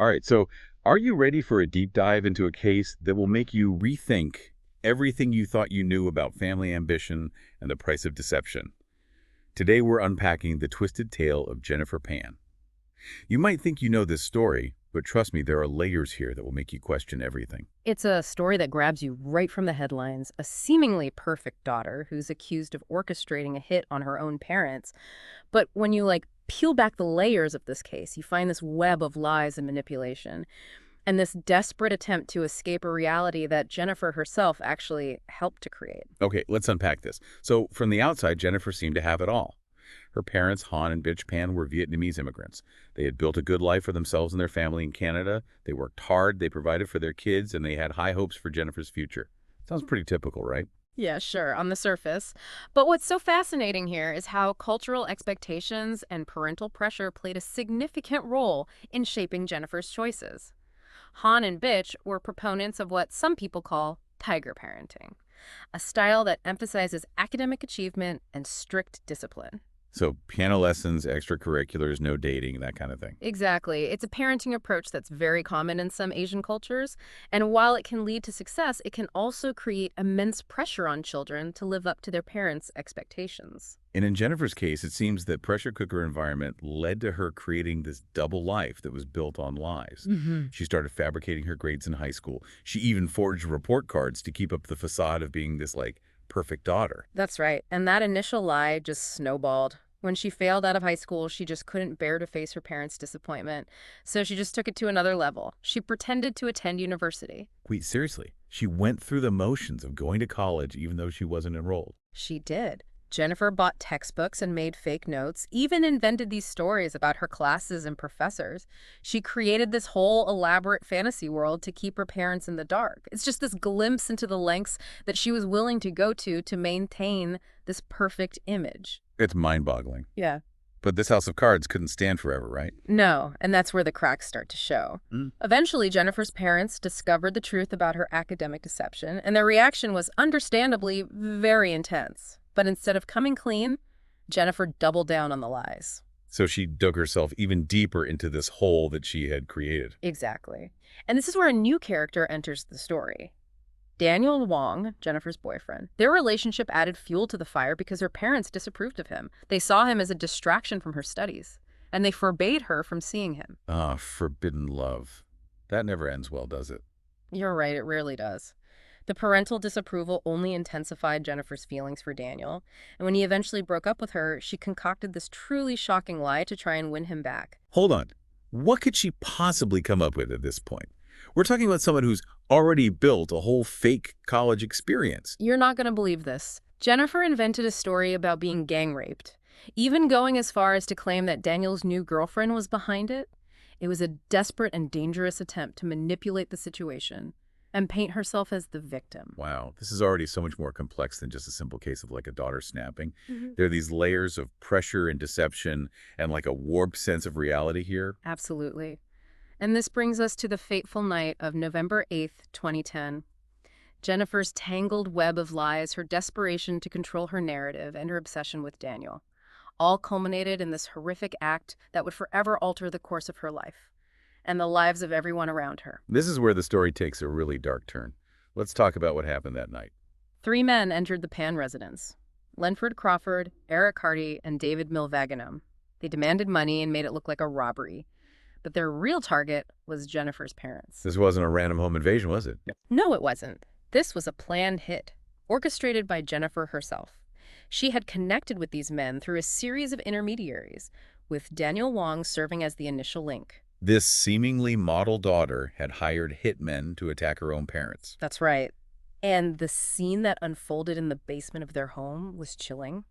All right, so are you ready for a deep dive into a case that will make you rethink everything you thought you knew about family ambition and the price of deception? Today we're unpacking the twisted tale of Jennifer Pan. You might think you know this story, but trust me, there are layers here that will make you question everything. It's a story that grabs you right from the headlines. A seemingly perfect daughter who's accused of orchestrating a hit on her own parents. But when you peel back the layers of this case, you find this web of lies and manipulation and this desperate attempt to escape a reality that Jennifer herself actually helped to create. Okay, let's unpack this. So from the outside, Jennifer seemed to have it all. Her parents, Han and Bich Pan, were Vietnamese immigrants. They had built a good life for themselves and their family in Canada. They worked hard, they provided for their kids, and they had high hopes for Jennifer's future. Sounds pretty typical, right? Yeah, sure, on the surface. But what's so fascinating here is how cultural expectations and parental pressure played a significant role in shaping Jennifer's choices. Han and Bitch were proponents of what some people call tiger parenting, a style that emphasizes academic achievement and strict discipline. So piano lessons, extracurriculars, no dating, that kind of thing. Exactly. It's a parenting approach that's very common in some Asian cultures. And while it can lead to success, it can also create immense pressure on children to live up to their parents' expectations. And in Jennifer's case, it seems that pressure cooker environment led to her creating this double life that was built on lies. She started fabricating her grades in high school. She even forged report cards to keep up the facade of being this, perfect daughter. That's right. And that initial lie just snowballed. When she failed out of high school, she just couldn't bear to face her parents' disappointment. So she just took it to another level. She pretended to attend university. Wait, seriously? She went through the motions of going to college even though she wasn't enrolled. She did. Jennifer bought textbooks and made fake notes, even invented these stories about her classes and professors. She created this whole elaborate fantasy world to keep her parents in the dark. It's just this glimpse into the lengths that she was willing to go to maintain this perfect image. It's mind-boggling. Yeah. But this house of cards couldn't stand forever, right? No, and that's where the cracks start to show. Eventually, Jennifer's parents discovered the truth about her academic deception, and their reaction was understandably very intense. But instead of coming clean, Jennifer doubled down on the lies. So she dug herself even deeper into this hole that she had created. Exactly. And this is where a new character enters the story. Daniel Wong, Jennifer's boyfriend. Their relationship added fuel to the fire because her parents disapproved of him. They saw him as a distraction from her studies, and they forbade her from seeing him. Ah, forbidden love. That never ends well, does it? You're right, it rarely does. The parental disapproval only intensified Jennifer's feelings for Daniel, and when he eventually broke up with her, she concocted this truly shocking lie to try and win him back. Hold on. What could she possibly come up with at this point? We're talking about someone who's already built a whole fake college experience. You're not going to believe this. Jennifer invented a story about being gang raped, even going as far as to claim that Daniel's new girlfriend was behind it. It was a desperate and dangerous attempt to manipulate the situation and paint herself as the victim. Wow, this is already so much more complex than just a simple case of a daughter snapping. There are these layers of pressure and deception and a warped sense of reality here. Absolutely. And this brings us to the fateful night of November 8th, 2010. Jennifer's tangled web of lies, her desperation to control her narrative, and her obsession with Daniel, all culminated in this horrific act that would forever alter the course of her life and the lives of everyone around her. This is where the story takes a really dark turn. Let's talk about what happened that night. 3 men entered the Pan residence: Lenford Crawford, Eric Hardy, and David Milvaginum. They demanded money and made it look like a robbery. But their real target was Jennifer's parents. This wasn't a random home invasion, was it? No, it wasn't. This was a planned hit, orchestrated by Jennifer herself. She had connected with these men through a series of intermediaries, with Daniel Wong serving as the initial link. This seemingly model daughter had hired hitmen to attack her own parents. That's right. And the scene that unfolded in the basement of their home was chilling.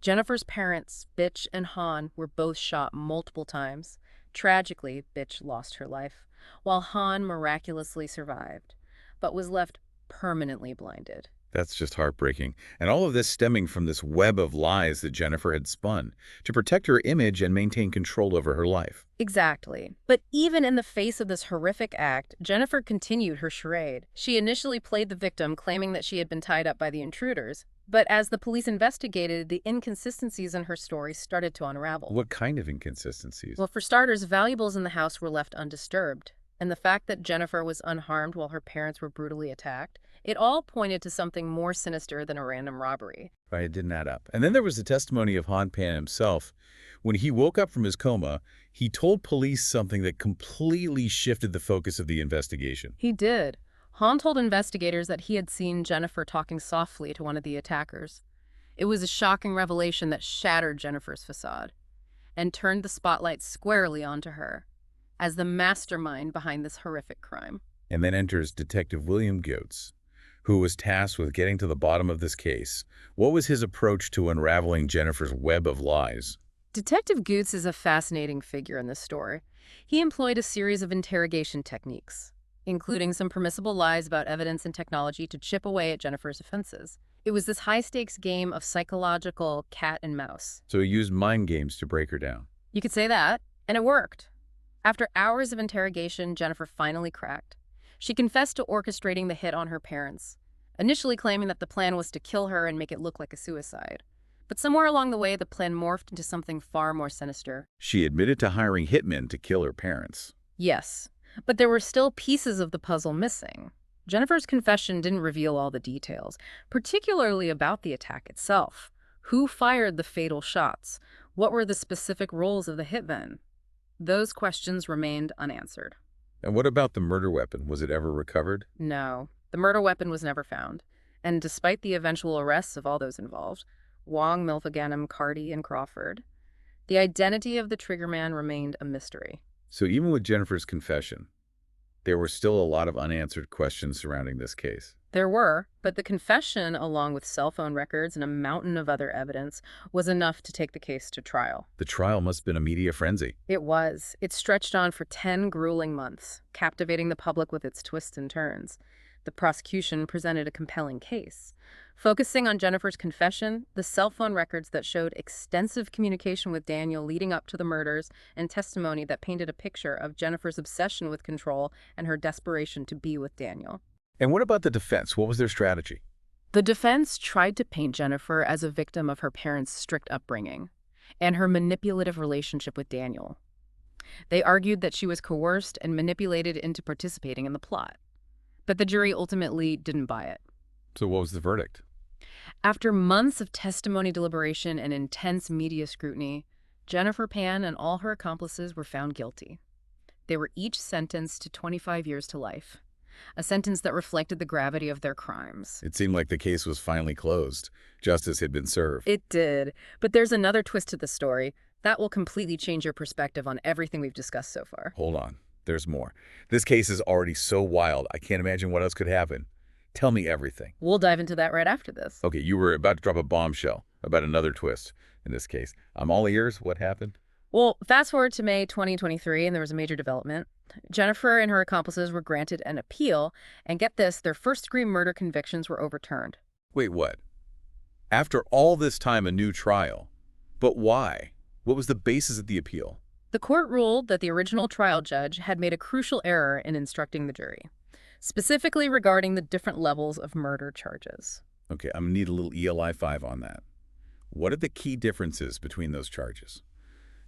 Jennifer's parents, Bitch and Han, were both shot multiple times. Tragically, Bitch lost her life, while Han miraculously survived, but was left permanently blinded. That's just heartbreaking. And all of this stemming from this web of lies that Jennifer had spun to protect her image and maintain control over her life. Exactly. But even in the face of this horrific act, Jennifer continued her charade. She initially played the victim, claiming that she had been tied up by the intruders. But as the police investigated, the inconsistencies in her story started to unravel. What kind of inconsistencies? Well, for starters, valuables in the house were left undisturbed. And the fact that Jennifer was unharmed while her parents were brutally attacked, it all pointed to something more sinister than a random robbery. Right, it didn't add up. And then there was the testimony of Han Pan himself. When he woke up from his coma, he told police something that completely shifted the focus of the investigation. He did. Han told investigators that he had seen Jennifer talking softly to one of the attackers. It was a shocking revelation that shattered Jennifer's facade and turned the spotlight squarely onto her as the mastermind behind this horrific crime. And then enters Detective William Goetz, who was tasked with getting to the bottom of this case. What was his approach to unraveling Jennifer's web of lies? Detective Goetz is a fascinating figure in this story. He employed a series of interrogation techniques, including some permissible lies about evidence and technology to chip away at Jennifer's offenses. It was this high-stakes game of psychological cat and mouse. So he used mind games to break her down. You could say that, and it worked. After hours of interrogation, Jennifer finally cracked. She confessed to orchestrating the hit on her parents, initially claiming that the plan was to kill her and make it look like a suicide. But somewhere along the way, the plan morphed into something far more sinister. She admitted to hiring hitmen to kill her parents. Yes, but there were still pieces of the puzzle missing. Jennifer's confession didn't reveal all the details, particularly about the attack itself. Who fired the fatal shots? What were the specific roles of the hitmen? Those questions remained unanswered. And what about the murder weapon? Was it ever recovered? No, the murder weapon was never found. And despite the eventual arrests of all those involved, Wong, Milfaganem, Carty, and Crawford, the identity of the triggerman remained a mystery. So even with Jennifer's confession, there were still a lot of unanswered questions surrounding this case. There were, but the confession, along with cell phone records and a mountain of other evidence, was enough to take the case to trial. The trial must have been a media frenzy. It was. It stretched on for 10 grueling months, captivating the public with its twists and turns. The prosecution presented a compelling case. Focusing on Jennifer's confession, the cell phone records that showed extensive communication with Daniel leading up to the murders, and testimony that painted a picture of Jennifer's obsession with control and her desperation to be with Daniel. And what about the defense? What was their strategy? The defense tried to paint Jennifer as a victim of her parents' strict upbringing and her manipulative relationship with Daniel. They argued that she was coerced and manipulated into participating in the plot. But the jury ultimately didn't buy it. So what was the verdict? After months of testimony deliberation and intense media scrutiny, Jennifer Pan and all her accomplices were found guilty. They were each sentenced to 25 years to life, a sentence that reflected the gravity of their crimes. It seemed like the case was finally closed. Justice had been served. It did, but there's another twist to the story that will completely change your perspective on everything we've discussed so far. Hold on. There's more. This case is already so wild, I can't imagine what else could happen. Tell me everything. We'll dive into that right after this. Okay, you were about to drop a bombshell about another twist in this case. I'm all ears. What happened? Well, fast forward to May 2023, and there was a major development. Jennifer and her accomplices were granted an appeal, and get this, their first-degree murder convictions were overturned. Wait, what? After all this time, a new trial. But why? What was the basis of the appeal? The court ruled that the original trial judge had made a crucial error in instructing the jury, specifically regarding the different levels of murder charges. Okay, I'm going to need a little ELI 5 on that. What are the key differences between those charges?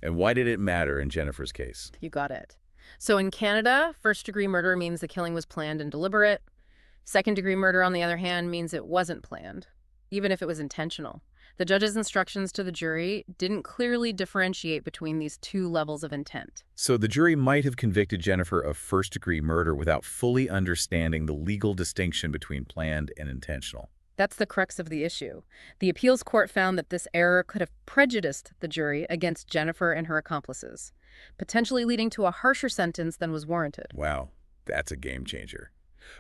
And why did it matter in Jennifer's case? You got it. So in Canada, first-degree murder means the killing was planned and deliberate. Second-degree murder, on the other hand, means it wasn't planned, even if it was intentional. The judge's instructions to the jury didn't clearly differentiate between these two levels of intent. So the jury might have convicted Jennifer of first-degree murder without fully understanding the legal distinction between planned and intentional. That's the crux of the issue. The appeals court found that this error could have prejudiced the jury against Jennifer and her accomplices, potentially leading to a harsher sentence than was warranted. Wow, that's a game changer.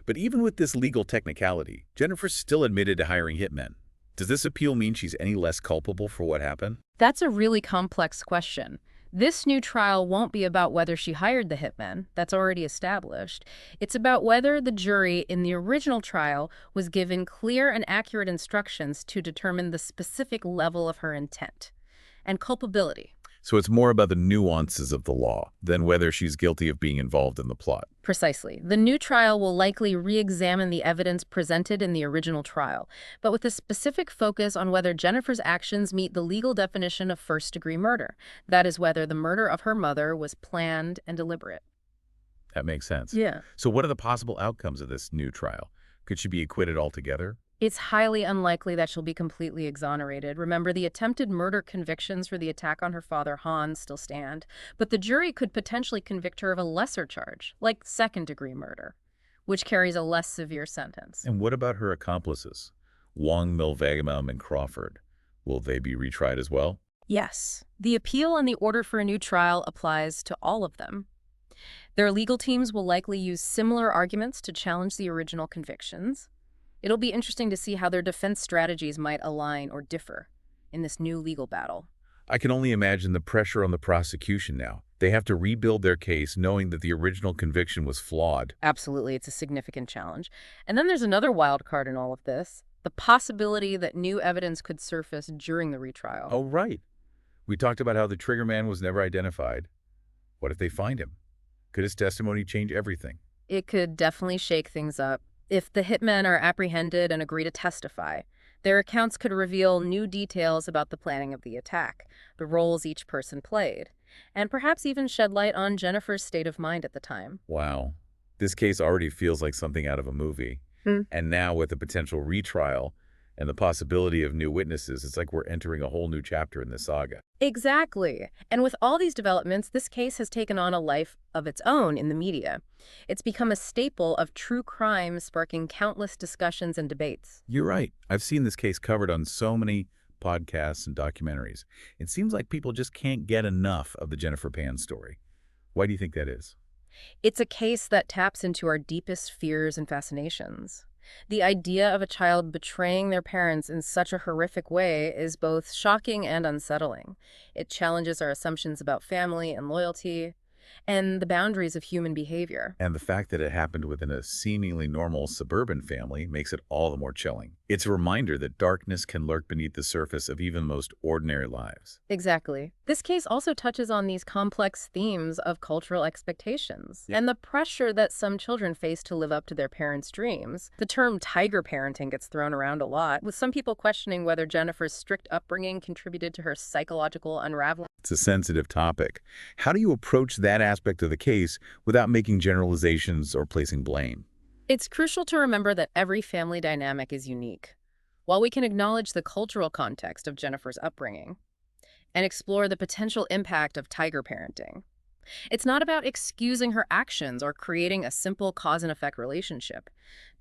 But even with this legal technicality, Jennifer still admitted to hiring hitmen. Does this appeal mean she's any less culpable for what happened? That's a really complex question. This new trial won't be about whether she hired the hitmen. That's already established. It's about whether the jury in the original trial was given clear and accurate instructions to determine the specific level of her intent and culpability. So it's more about the nuances of the law than whether she's guilty of being involved in the plot. Precisely. The new trial will likely re-examine the evidence presented in the original trial, but with a specific focus on whether Jennifer's actions meet the legal definition of first-degree murder. That is, whether the murder of her mother was planned and deliberate. That makes sense. Yeah. So what are the possible outcomes of this new trial? Could she be acquitted altogether? It's highly unlikely that she'll be completely exonerated. Remember, the attempted murder convictions for the attack on her father, Hans, still stand, but the jury could potentially convict her of a lesser charge, like second-degree murder, which carries a less severe sentence. And what about her accomplices? Wong, Milvagam, and Crawford. Will they be retried as well? Yes. The appeal and the order for a new trial applies to all of them. Their legal teams will likely use similar arguments to challenge the original convictions. It'll be interesting to see how their defense strategies might align or differ in this new legal battle. I can only imagine the pressure on the prosecution now. They have to rebuild their case knowing that the original conviction was flawed. Absolutely, it's a significant challenge. And then there's another wild card in all of this, the possibility that new evidence could surface during the retrial. Oh, right. We talked about how the trigger man was never identified. What if they find him? Could his testimony change everything? It could definitely shake things up. If the hitmen are apprehended and agree to testify, their accounts could reveal new details about the planning of the attack, the roles each person played, and perhaps even shed light on Jennifer's state of mind at the time. Wow. This case already feels like something out of a movie. And now with the potential retrial and the possibility of new witnesses, it's like we're entering a whole new chapter in this saga. Exactly. And with all these developments, this case has taken on a life of its own in the media. It's become a staple of true crime, sparking countless discussions and debates. You're right. I've seen this case covered on so many podcasts and documentaries. It seems like people just can't get enough of the Jennifer Pan story. Why do you think that is? It's a case that taps into our deepest fears and fascinations. The idea of a child betraying their parents in such a horrific way is both shocking and unsettling. It challenges our assumptions about family and loyalty and the boundaries of human behavior. And the fact that it happened within a seemingly normal suburban family makes it all the more chilling. It's a reminder that darkness can lurk beneath the surface of even most ordinary lives. Exactly. This case also touches on these complex themes of cultural expectations and the pressure that some children face to live up to their parents' dreams. The term tiger parenting gets thrown around a lot, with some people questioning whether Jennifer's strict upbringing contributed to her psychological unraveling. It's a sensitive topic. How do you approach that aspect of the case without making generalizations or placing blame? It's crucial to remember that every family dynamic is unique. While we can acknowledge the cultural context of Jennifer's upbringing and explore the potential impact of tiger parenting, it's not about excusing her actions or creating a simple cause-and-effect relationship.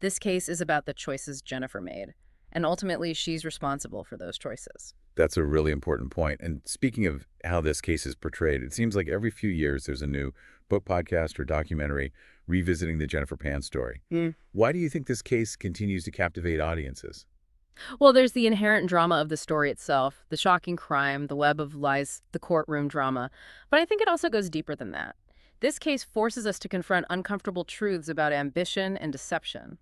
This case is about the choices Jennifer made, and ultimately she's responsible for those choices. That's a really important point. And speaking of how this case is portrayed, it seems like every few years there's a new book, podcast, or documentary revisiting the Jennifer Pan story. Why do you think this case continues to captivate audiences? Well, there's the inherent drama of the story itself, the shocking crime, the web of lies, the courtroom drama. But I think it also goes deeper than that. This case forces us to confront uncomfortable truths about ambition and deception,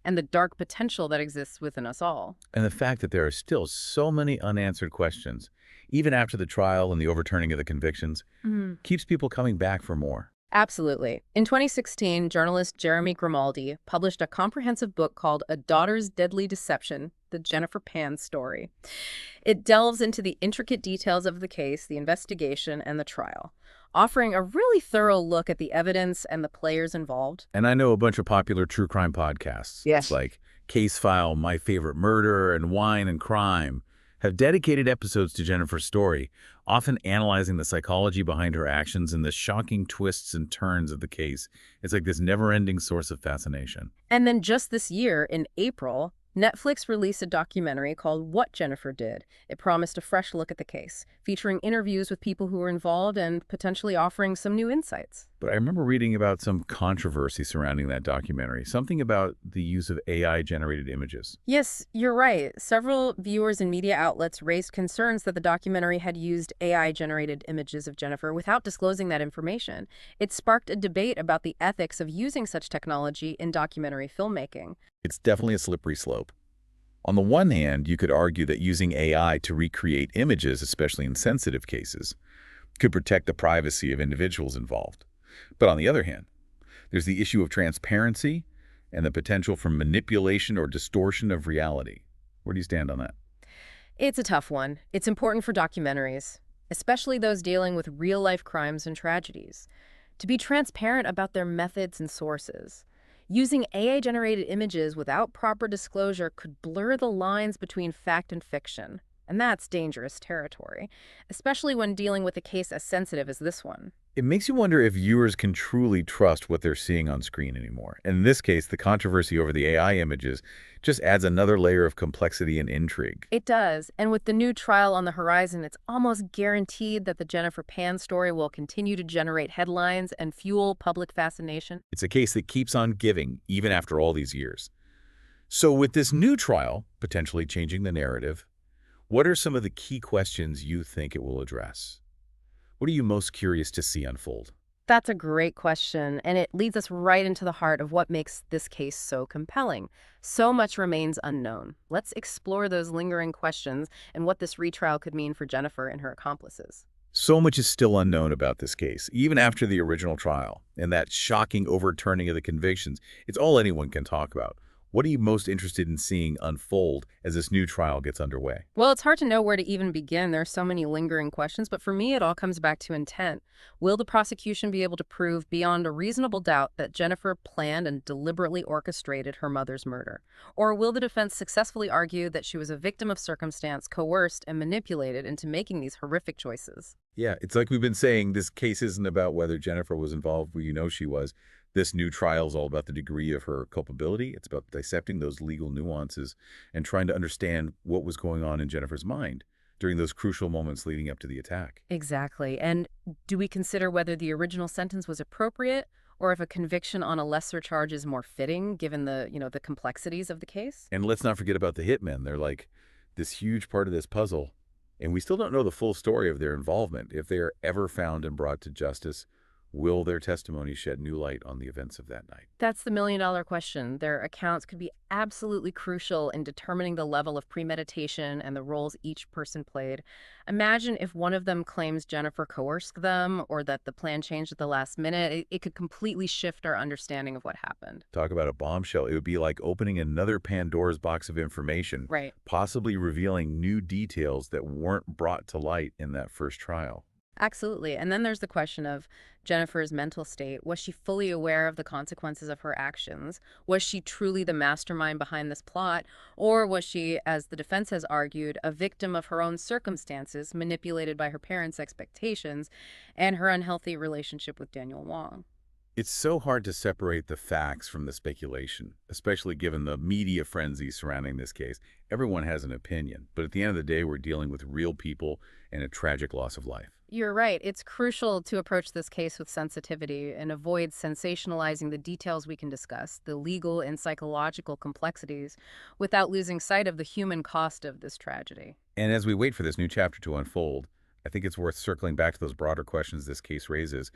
and the dark potential that exists within us all. And the fact that there are still so many unanswered questions, even after the trial and the overturning of the convictions, keeps people coming back for more. Absolutely. In 2016, journalist Jeremy Grimaldi published a comprehensive book called A Daughter's Deadly Deception, The Jennifer Pan Story. It delves into the intricate details of the case, the investigation, and the trial, offering a really thorough look at the evidence and the players involved. And I know a bunch of popular true crime podcasts. Yes. Like Case File, My Favorite Murder, and Wine and Crime have dedicated episodes to Jennifer's story, often analyzing the psychology behind her actions and the shocking twists and turns of the case. It's like this never-ending source of fascination. And then just this year, in April, Netflix released a documentary called What Jennifer Did. It promised a fresh look at the case, featuring interviews with people who were involved and potentially offering some new insights. But I remember reading about some controversy surrounding that documentary, something about the use of AI-generated images. Yes, you're right. Several viewers and media outlets raised concerns that the documentary had used AI-generated images of Jennifer without disclosing that information. It sparked a debate about the ethics of using such technology in documentary filmmaking. It's definitely a slippery slope. On the one hand, you could argue that using AI to recreate images, especially in sensitive cases, could protect the privacy of individuals involved. But on the other hand, there's the issue of transparency and the potential for manipulation or distortion of reality. Where do you stand on that? It's a tough one. It's important for documentaries, especially those dealing with real-life crimes and tragedies, to be transparent about their methods and sources. Using AI-generated images without proper disclosure could blur the lines between fact and fiction, and that's dangerous territory, especially when dealing with a case as sensitive as this one. It makes you wonder if viewers can truly trust what they're seeing on screen anymore. In this case, the controversy over the AI images just adds another layer of complexity and intrigue. It does, and with the new trial on the horizon, it's almost guaranteed that the Jennifer Pan story will continue to generate headlines and fuel public fascination. It's a case that keeps on giving, even after all these years. So with this new trial potentially changing the narrative, what are some of the key questions you think it will address? What are you most curious to see unfold? That's a great question, and it leads us right into the heart of what makes this case so compelling. So much remains unknown. Let's explore those lingering questions and what this retrial could mean for Jennifer and her accomplices. So much is still unknown about this case, even after the original trial, and that shocking overturning of the convictions. It's all anyone can talk about. What are you most interested in seeing unfold as this new trial gets underway? Well, it's hard to know where to even begin. There are so many lingering questions, but for me, it all comes back to intent. Will the prosecution be able to prove beyond a reasonable doubt that Jennifer planned and deliberately orchestrated her mother's murder? Or will the defense successfully argue that she was a victim of circumstance, coerced and manipulated into making these horrific choices? Yeah, it's like we've been saying, this case isn't about whether Jennifer was involved, well, you know she was. This new trial is all about the degree of her culpability. It's about dissecting those legal nuances and trying to understand what was going on in Jennifer's mind during those crucial moments leading up to the attack. Exactly. And do we consider whether the original sentence was appropriate or if a conviction on a lesser charge is more fitting given the complexities of the case? And let's not forget about the hitmen. They're like this huge part of this puzzle, and we still don't know the full story of their involvement. If they are ever found and brought to justice, will their testimony shed new light on the events of that night? That's the million-dollar question. Their accounts could be absolutely crucial in determining the level of premeditation and the roles each person played. Imagine if one of them claims Jennifer coerced them or that the plan changed at the last minute. It could completely shift our understanding of what happened. Talk about a bombshell. It would be like opening another Pandora's box of information, Right. possibly revealing new details that weren't brought to light in that first trial. Absolutely. And then there's the question of Jennifer's mental state. Was she fully aware of the consequences of her actions? Was she truly the mastermind behind this plot? Or was she, as the defense has argued, a victim of her own circumstances, manipulated by her parents' expectations and her unhealthy relationship with Daniel Wong? It's so hard to separate the facts from the speculation, especially given the media frenzy surrounding this case. Everyone has an opinion, but at the end of the day, we're dealing with real people and a tragic loss of life. You're right. It's crucial to approach this case with sensitivity and avoid sensationalizing the details we can discuss, the legal and psychological complexities, without losing sight of the human cost of this tragedy. And as we wait for this new chapter to unfold, I think it's worth circling back to those broader questions this case raises.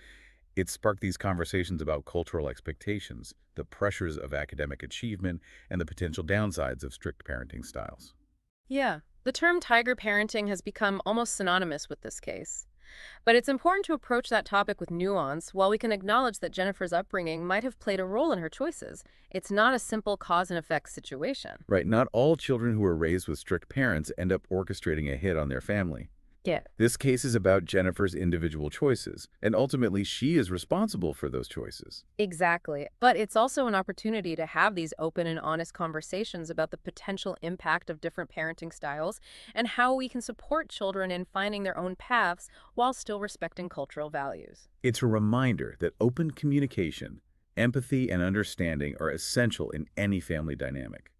It sparked these conversations about cultural expectations, the pressures of academic achievement, and the potential downsides of strict parenting styles. Yeah, the term tiger parenting has become almost synonymous with this case. But it's important to approach that topic with nuance. While we can acknowledge that Jennifer's upbringing might have played a role in her choices, it's not a simple cause and effect situation. Right, not all children who are raised with strict parents end up orchestrating a hit on their family. Yeah. This case is about Jennifer's individual choices, and ultimately she is responsible for those choices. Exactly. But it's also an opportunity to have these open and honest conversations about the potential impact of different parenting styles and how we can support children in finding their own paths while still respecting cultural values. It's a reminder that open communication, empathy, and understanding are essential in any family dynamic.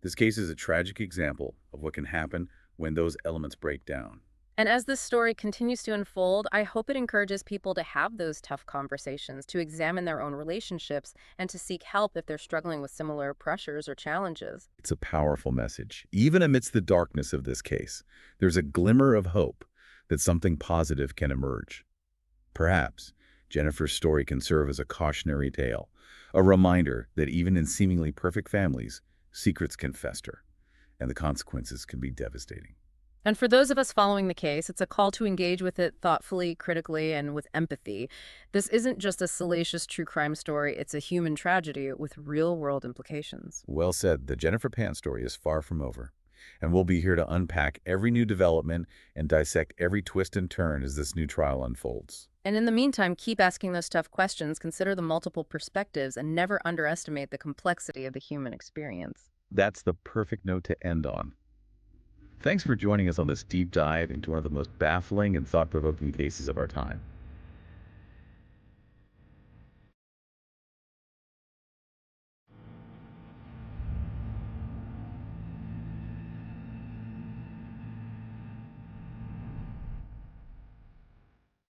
This case is a tragic example of what can happen when those elements break down. And as this story continues to unfold, I hope it encourages people to have those tough conversations, to examine their own relationships, and to seek help if they're struggling with similar pressures or challenges. It's a powerful message. Even amidst the darkness of this case, there's a glimmer of hope that something positive can emerge. Perhaps Jennifer's story can serve as a cautionary tale, a reminder that even in seemingly perfect families, secrets can fester, and the consequences can be devastating. And for those of us following the case, it's a call to engage with it thoughtfully, critically, and with empathy. This isn't just a salacious true crime story, it's a human tragedy with real world implications. Well said. The Jennifer Pan story is far from over. And we'll be here to unpack every new development and dissect every twist and turn as this new trial unfolds. And in the meantime, keep asking those tough questions, consider the multiple perspectives, and never underestimate the complexity of the human experience. That's the perfect note to end on. Thanks for joining us on this deep dive into one of the most baffling and thought-provoking cases of our time.